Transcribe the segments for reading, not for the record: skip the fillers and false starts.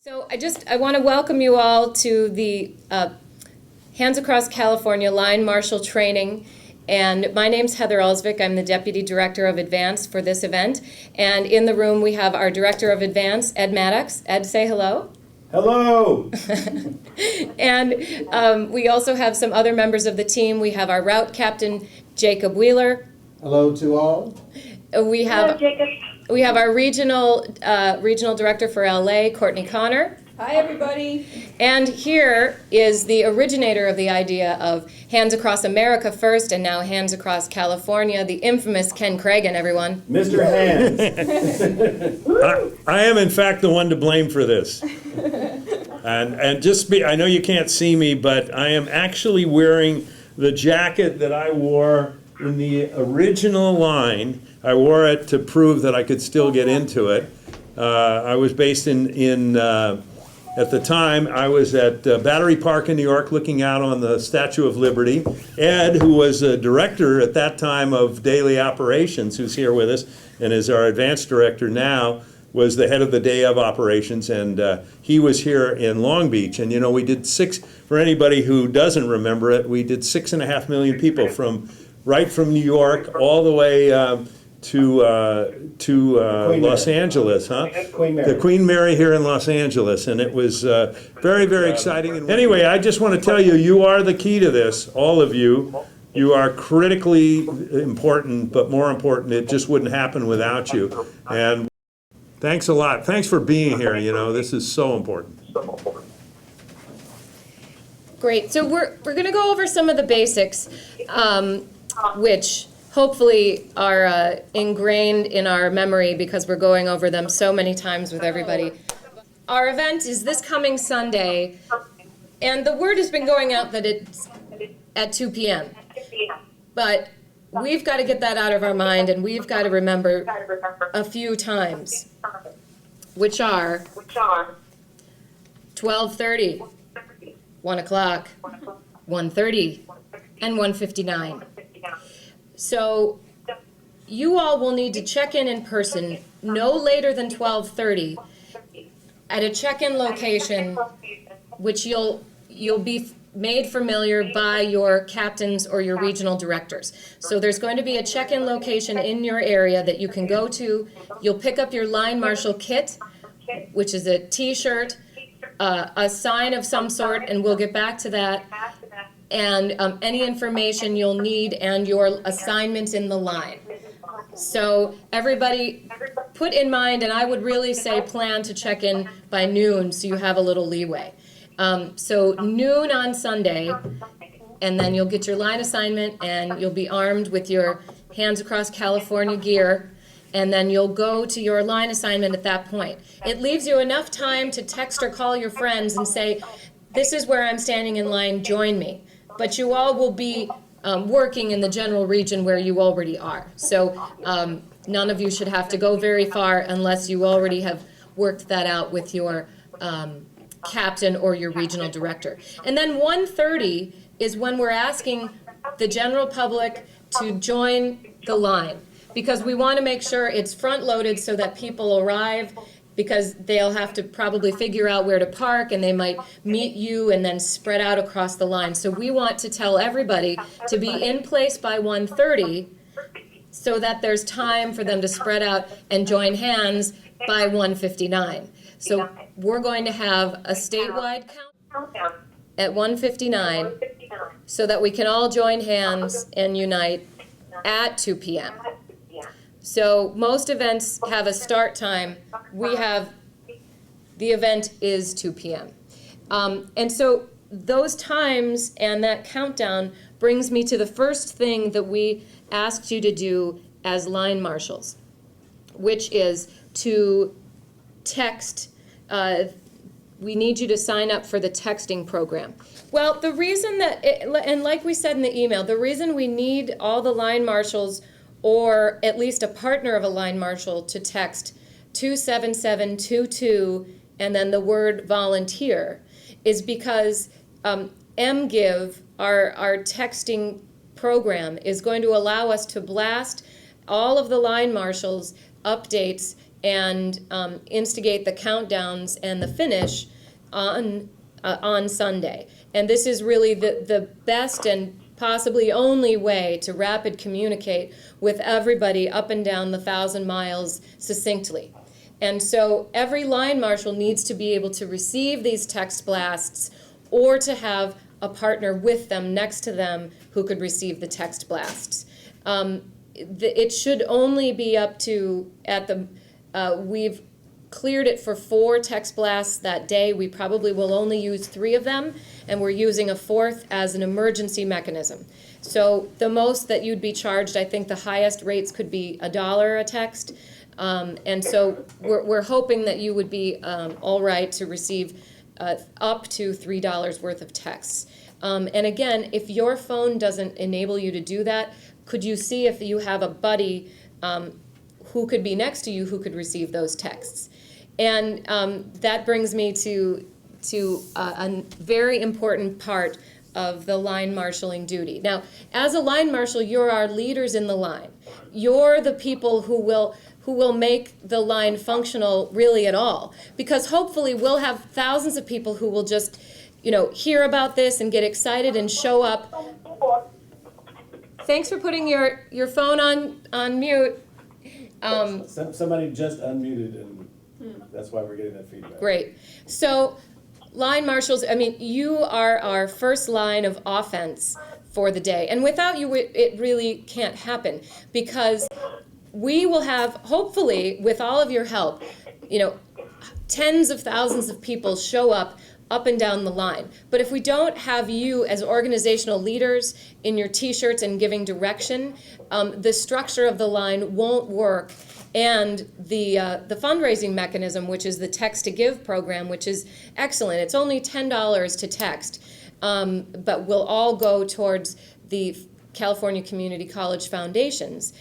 So I want to welcome you all to the Hands Across California Line Marshall Training. And my name's Heather Alsvik. I'm the Deputy Director of Advance for this event. And in the room we have our Director of Advance, Ed Maddox. Ed, say hello. Hello! And we also have some other members of the team. We have our Route Captain, Jacob Wheeler. Hello to all. We have, Hello, Jacob. we have our Regional Director for LA, Courtney Connor. Hi, everybody. And here is the originator of the idea of Hands Across America first and now Hands Across California, the infamous Ken Cragen, everyone. Mr. Hands. I am, in fact, the one to blame for this. And just I know you can't see me, but I am actually wearing the jacket that I wore in the original line. I wore it to prove that I could still get into it. I was based at the time, I was at Battery Park in New York looking out on the Statue of Liberty. Ed, who was a director at that time of daily operations, who's here with us and is our advanced director now, was the head of the day of operations, and he was here in Long Beach. And you know, we did for anybody who doesn't remember it, we did 6.5 million people right from New York all the way to Los Angeles, huh? The Queen Mary here in Los Angeles, and it was very, very exciting. Anyway, I just want to tell you, you are the key to this, all of you. You are critically important, but more important, it just wouldn't happen without you. And thanks a lot. Thanks for being here. You know, this is so important. Great. So we're going to go over some of the basics, which hopefully are ingrained in our memory because we're going over them so many times with everybody. Our event is this coming Sunday, and the word has been going out that it's at 2 p.m. But we've got to get that out of our mind, and we've got to remember a few times, which are 12:30, 1 o'clock, 1:30, and 1:59. So you all will need to check in person no later than 12:30 at a check-in location which you'll be made familiar by your captains or your regional directors. So there's going to be a check-in location in your area that you can go to. You'll pick up your line marshal kit, which is a t-shirt, a sign of some sort, and we'll get back to that, and any information you'll need and your assignment in the line. So everybody put in mind, and I would really say plan to check in by noon so you have a little leeway. So noon on Sunday, and then you'll get your line assignment and you'll be armed with your Hands Across California gear, and then you'll go to your line assignment at that point. It leaves you enough time to text or call your friends and say, this is where I'm standing in line, join me. But you all will be working in the general region where you already are. So none of you should have to go very far unless you already have worked that out with your captain or your regional director. And then 1:30 is when we're asking the general public to join the line, because we want to make sure it's front-loaded so that people arrive, because they'll have to probably figure out where to park, and they might meet you and then spread out across the line. So we want to tell everybody to be in place by 1:30 so that there's time for them to spread out and join hands by 1:59. So we're going to have a statewide countdown at 1:59 so that we can all join hands and unite at 2 p.m. So most events have a start time. The event is 2 p.m. And so those times and that countdown brings me to the first thing that we asked you to do as line marshals, which is to text. We need you to sign up for the texting program. Well, the reason and like we said in the email, the reason we need all the line marshals, or at least a partner of a line marshal, to text 27722 and then the word volunteer is because MGive, our texting program, is going to allow us to blast all of the line marshals updates and instigate the countdowns and the finish on Sunday. And this is really the best and possibly only way to rapid communicate with everybody up and down the 1,000 miles succinctly. And so every line marshal needs to be able to receive these text blasts or to have a partner with them next to them who could receive the text blasts. It should only be up to, we've cleared it for 4 text blasts that day. We probably will only use 3 of them, and we're using a 4th as an emergency mechanism. So the most that you'd be charged, I think the highest rates could be $1 a text. And so we're hoping that you would be all right to receive up to $3 worth of texts. And again, if your phone doesn't enable you to do that, could you see if you have a buddy who could be next to you who could receive those texts? And that brings me to a very important part of the line marshaling duty. Now, as a line marshal, you're our leaders in the line. You're the people who will make the line functional really at all. Because hopefully we'll have thousands of people who will just, hear about this and get excited and show up. Thanks for putting your phone on mute. Somebody just unmuted, and that's why we're getting that feedback. Great. So, line marshals, you are our first line of offense for the day. And without you, it really can't happen, because we will have, hopefully, with all of your help, tens of thousands of people show up and down the line. But if we don't have you as organizational leaders in your t-shirts and giving direction, the structure of the line won't work. And the fundraising mechanism, which is the Text to Give program, which is excellent. It's only $10 to text, but will all go towards the California Community College Foundations.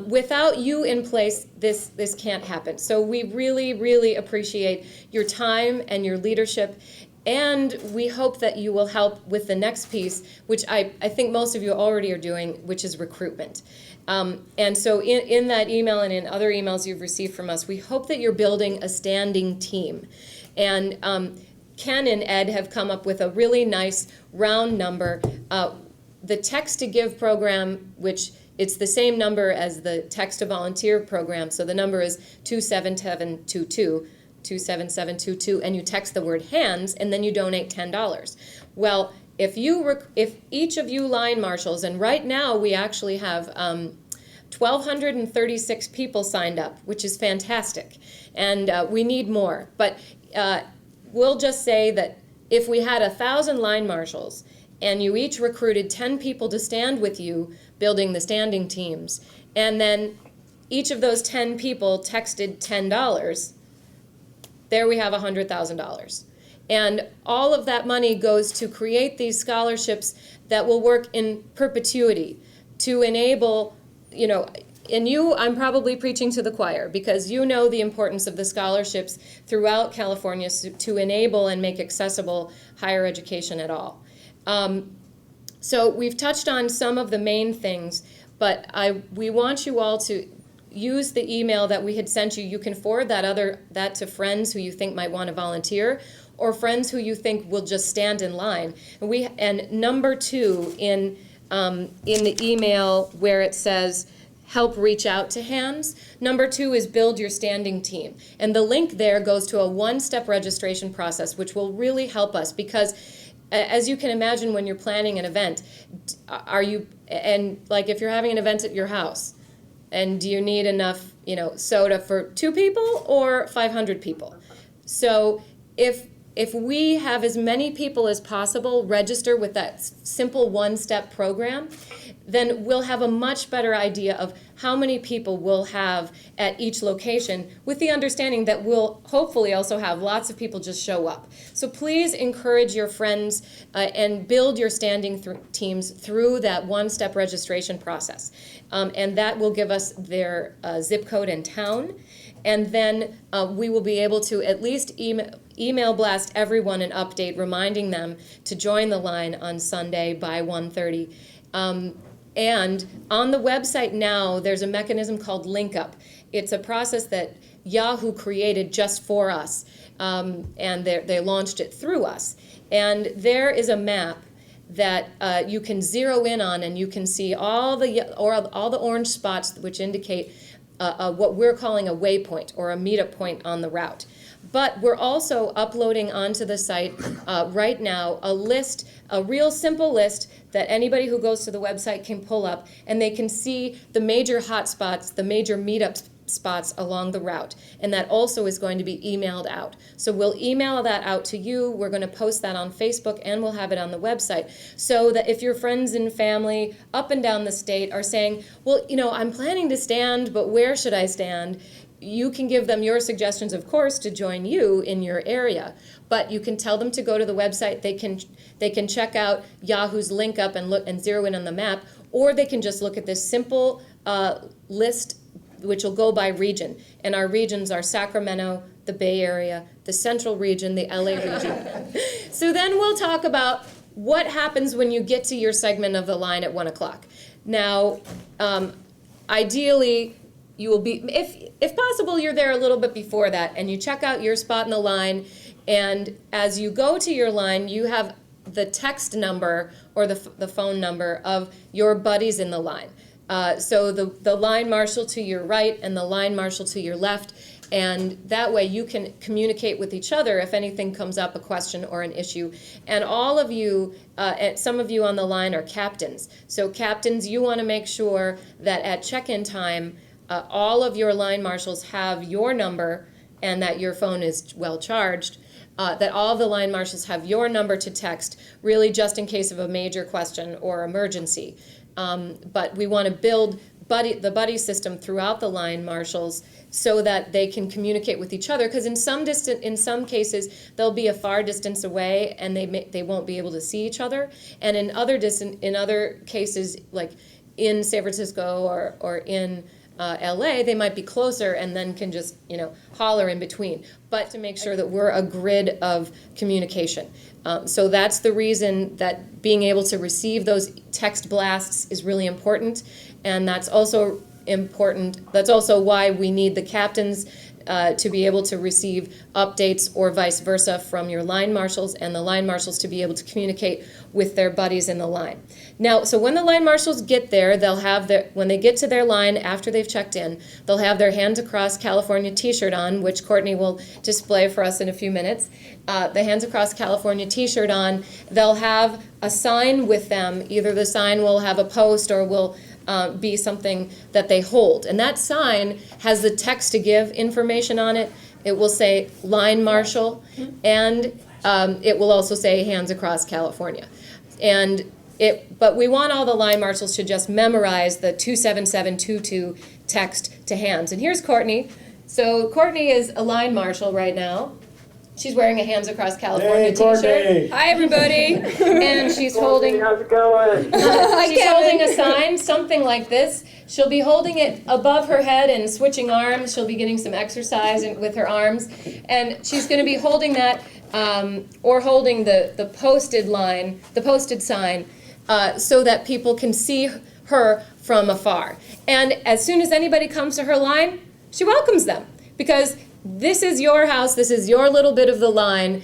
Without you in place, this can't happen. So we really, really appreciate your time and your leadership, and we hope that you will help with the next piece, which I think most of you already are doing, which is recruitment. And so in that email and in other emails you've received from us, we hope that you're building a standing team. And Ken and Ed have come up with a really nice round number. The Text to Give program, which it's the same number as the Text to Volunteer program, so the number is 27722, 27722, and you text the word hands, and then you donate $10. Well, if each of you line marshals, and right now we actually have 1,236 people signed up, which is fantastic, and we need more. But we'll just say that if we had 1,000 line marshals, and you each recruited 10 people to stand with you building the standing teams, and then each of those 10 people texted $10, there we have $100,000. And all of that money goes to create these scholarships that will work in perpetuity to enable, and I'm probably preaching to the choir, because you know the importance of the scholarships throughout California to enable and make accessible higher education at all. So we've touched on some of the main things, but we want you all to use the email that we had sent you. You can forward that to friends who you think might want to volunteer, or friends who you think will just stand in line. And number 2 in the email where it says help reach out to hands, number 2 is build your standing team. And the link there goes to a one-step registration process, which will really help us, because as you can imagine, when you're planning an event, if you're having an event at your house, and do you need enough, soda for 2 people or 500 people? So if we have as many people as possible register with that simple one-step program, then we'll have a much better idea of how many people we'll have at each location, with the understanding that we'll hopefully also have lots of people just show up. So please encourage your friends and build your standing teams through that one-step registration process. And that will give us their zip code and town. And then we will be able to at least email blast everyone an update reminding them to join the line on Sunday by 1:30. And on the website now, there's a mechanism called Link Up. It's a process that Yahoo created just for us, and they launched it through us. And there is a map that you can zero in on, and you can see all the orange spots, which indicate what we're calling a waypoint or a meetup point on the route. But we're also uploading onto the site right now a list, a real simple list that anybody who goes to the website can pull up, and they can see the major hotspots, the major meetup spots along the route. And that also is going to be emailed out. So we'll email that out to you. We're going to post that on Facebook, and we'll have it on the website. So that if your friends and family up and down the state are saying, well, I'm planning to stand, but where should I stand? You can give them your suggestions, of course, to join you in your area. But you can tell them to go to the website. They can check out Yahoo's link up and look and zero in on the map, or they can just look at this simple list, which will go by region. And our regions are Sacramento, the Bay Area, the Central region, the LA region. So then we'll talk about what happens when you get to your segment of the line at 1 o'clock. Now, ideally, you will be, if possible, you're there a little bit before that, and you check out your spot in the line, and as you go to your line, you have the text number or the phone number of your buddies in the line. So the line marshal to your right and the line marshal to your left, and that way you can communicate with each other if anything comes up, a question or an issue. And all of you, some of you on the line are captains. So captains, you want to make sure that at check-in time, all of your line marshals have your number and that your phone is well charged. That all the line marshals have your number to text, really just in case of a major question or emergency. But we want to build the buddy system throughout the line marshals so that they can communicate with each other. Because in some cases, they'll be a far distance away and they won't be able to see each other. And in other cases, like in San Francisco or in LA, they might be closer and then can just, holler in between. But to make sure that we're a grid of communication. So that's the reason that being able to receive those text blasts is really important. And that's also important. That's also why we need the captains to be able to receive updates or vice versa from your line marshals, and the line marshals to be able to communicate with their buddies in the line. Now, so when the line marshals get there, when they get to their line after they've checked in, they'll have their Hands Across California t-shirt on, which Courtney will display for us in a few minutes. The Hands Across California t-shirt on. They'll have a sign with them. Either the sign will have a post or will be something that they hold. And that sign has the text to give information on it. It will say line marshal, and it will also say Hands Across California. But we want all the line marshals to just memorize the 27722 text to hands. And here's Courtney. So Courtney is a line marshal right now. She's wearing a Hands Across California t-shirt. Hi, everybody. And she's holding. How's it going? She's holding a sign, something like this. She'll be holding it above her head and switching arms. She'll be getting some exercise with her arms, and she's going to be holding that or holding the posted sign, so that people can see her from afar. And as soon as anybody comes to her line, she welcomes them, because this is your house, this is your little bit of the line,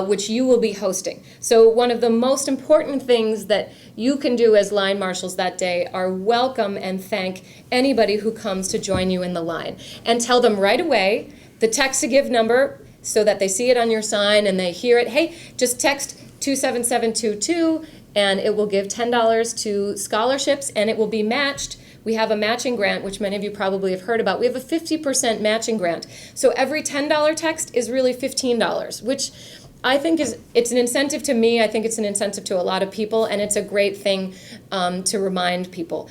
which you will be hosting. So one of the most important things that you can do as line marshals that day are welcome and thank anybody who comes to join you in the line. And tell them right away the text to give number so that they see it on your sign and they hear it. Hey, just text 27722 and it will give $10 to scholarships, and it will be matched. We have a matching grant, which many of you probably have heard about. We have a 50% matching grant. So every $10 text is really $15, which I think it's an incentive to me. I think it's an incentive to a lot of people, and it's a great thing to remind people.